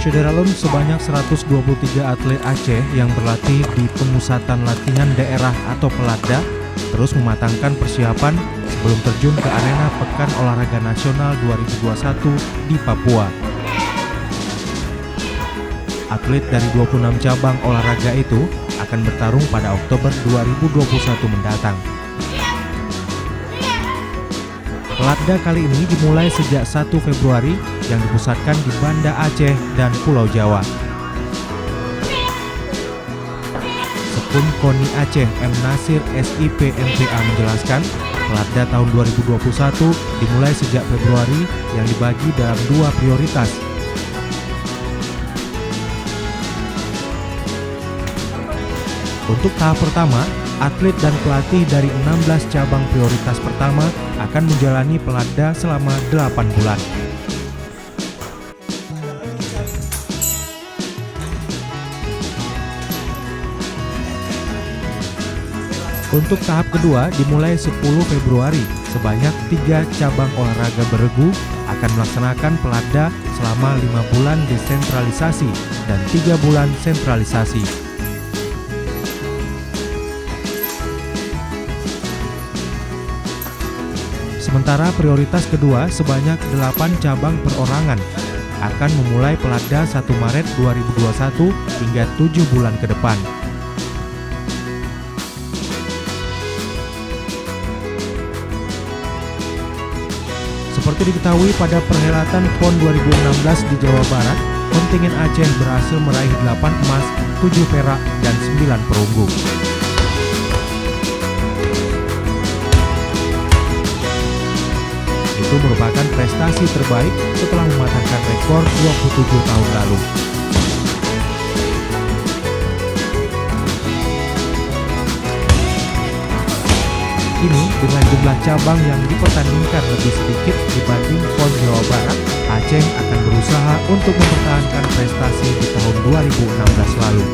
Syederalun, sebanyak 123 atlet Aceh yang berlatih di Pemusatan Latihan Daerah atau Peladda terus mematangkan persiapan sebelum terjun ke arena Pekan Olahraga Nasional 2021 di Papua. Atlet dari 26 cabang olahraga itu akan bertarung pada Oktober 2021 mendatang. Peladda kali ini dimulai sejak 1 Februari yang dipusatkan di Banda Aceh dan Pulau Jawa. Sekun KONI Aceh M. Nasir SIP MPA menjelaskan, Peladda tahun 2021 dimulai sejak Februari yang dibagi dalam 2 prioritas. Untuk tahap pertama, atlet dan pelatih dari 16 cabang prioritas pertama akan menjalani Peladda selama 8 bulan. Untuk tahap kedua dimulai 10 Februari, sebanyak 3 cabang olahraga beregu akan melaksanakan Peladda selama 5 bulan desentralisasi dan 3 bulan sentralisasi. Sementara prioritas kedua sebanyak 8 cabang perorangan akan memulai Peladda 1 Maret 2021 hingga 7 bulan ke depan. Seperti diketahui pada perhelatan PON 2016 di Jawa Barat, kontingen Aceh berhasil meraih 8 emas, 7 perak, dan 9 perunggu. Itu merupakan prestasi terbaik setelah mematahkan rekor 27 tahun lalu. Kini, dengan jumlah cabang yang dipertandingkan lebih sedikit dibanding PON Jawa Barat, Aceh akan berusaha untuk mempertahankan prestasi di tahun 2016 lalu.